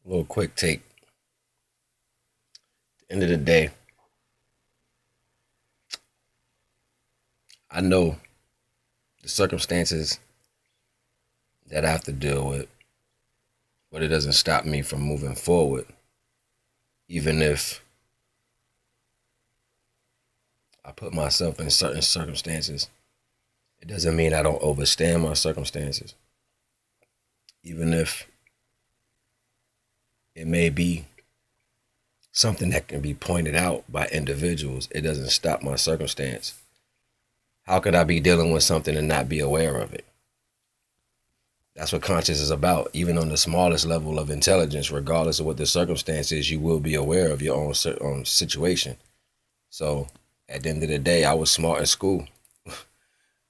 A little quick take. At the end of the day, I know the circumstances that I have to deal with, but it doesn't stop me from moving forward. Even if I put myself in certain circumstances, it doesn't mean I don't overstand my circumstances. Even if it may be something that can be pointed out by individuals, it doesn't stop my circumstance. How could I be dealing with something and not be aware of it? That's what conscience is about. Even on the smallest level of intelligence, regardless of what the circumstance is, you will be aware of your own situation. So at the end of the day, I was smart in school.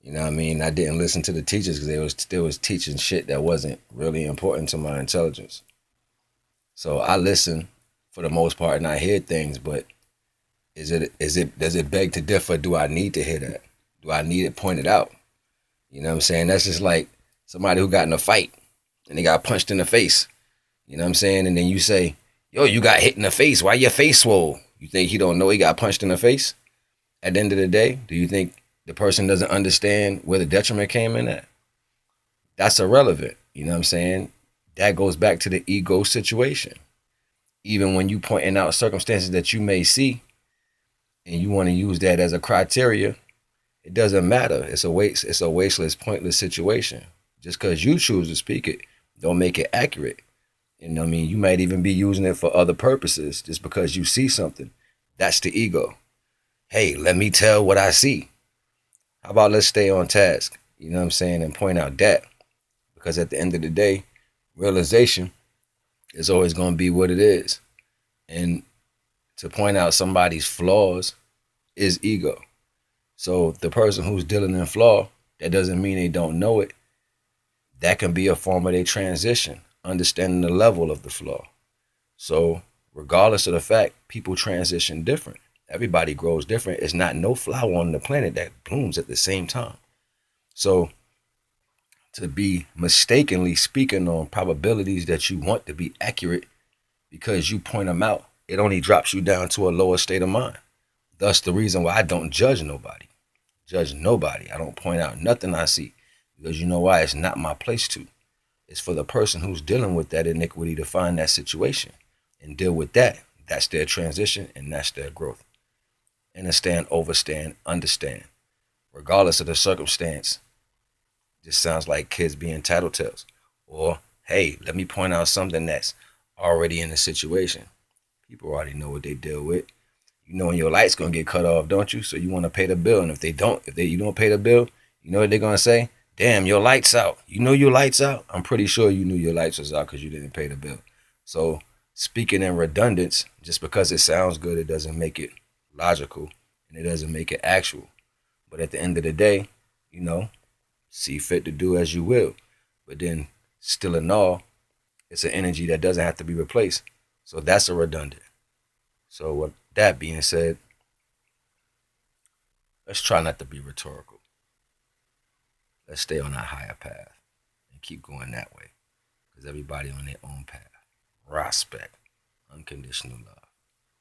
You know what I mean? I didn't listen to the teachers because they was teaching shit that wasn't really important to my intelligence. So I listen for the most part and I hear things, but does it beg to differ? Do I need to hear that? Do I need it pointed out? You know what I'm saying? That's just like somebody who got in a fight and they got punched in the face. You know what I'm saying? And then you say, yo, you got hit in the face. Why your face swole? You think he don't know he got punched in the face? At the end of the day, do you think the person doesn't understand where the detriment came in at? That's irrelevant. You know what I'm saying? That goes back to the ego situation. Even when you pointing out circumstances that you may see and you want to use that as a criteria, it doesn't matter. It's a waste. It's a wasteless, pointless situation. Just because you choose to speak it, don't make it accurate. You know what I mean? You might even be using it for other purposes just because you see something. That's the ego. Hey, let me tell what I see. How about let's stay on task? You know what I'm saying? And point out that. Because at the end of the day, realization is always going to be what it is. And to point out somebody's flaws is ego. So the person who's dealing in flaw, that doesn't mean they don't know it. That can be a form of their transition, understanding the level of the flaw. So regardless of the fact, people transition different. Everybody grows different. It's not no flower on the planet that blooms at the same time. So to be mistakenly speaking on probabilities that you want to be accurate because you point them out, it only drops you down to a lower state of mind. Thus the reason why I don't judge nobody. Judge nobody. I don't point out nothing I see because you know why? It's not my place to. It's for the person who's dealing with that iniquity to find that situation and deal with that. That's their transition and that's their growth. Understand, overstand, understand. Regardless of the circumstance, just sounds like kids being tattletales. Or, hey, let me point out something that's already in the situation. People already know what they deal with. You know when your light's gonna get cut off, don't you? So you want to pay the bill, and if you don't pay the bill, you know what they're gonna say? Damn, your lights out. You know your lights out. I'm pretty sure you knew your lights was out because you didn't pay the bill. So speaking in redundance, just because it sounds good, it doesn't make it logical, and it doesn't make it actual. But at the end of the day, you know, see fit to do as you will. But then, still in all, it's an energy that doesn't have to be replaced. So that's a redundant. So with that being said, let's try not to be rhetorical. Let's stay on that higher path and keep going that way. Because everybody on their own path. Respect, unconditional love,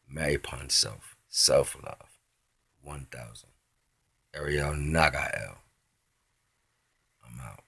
marry upon self, self-love, 1000. Ariel Nagael. I'm out.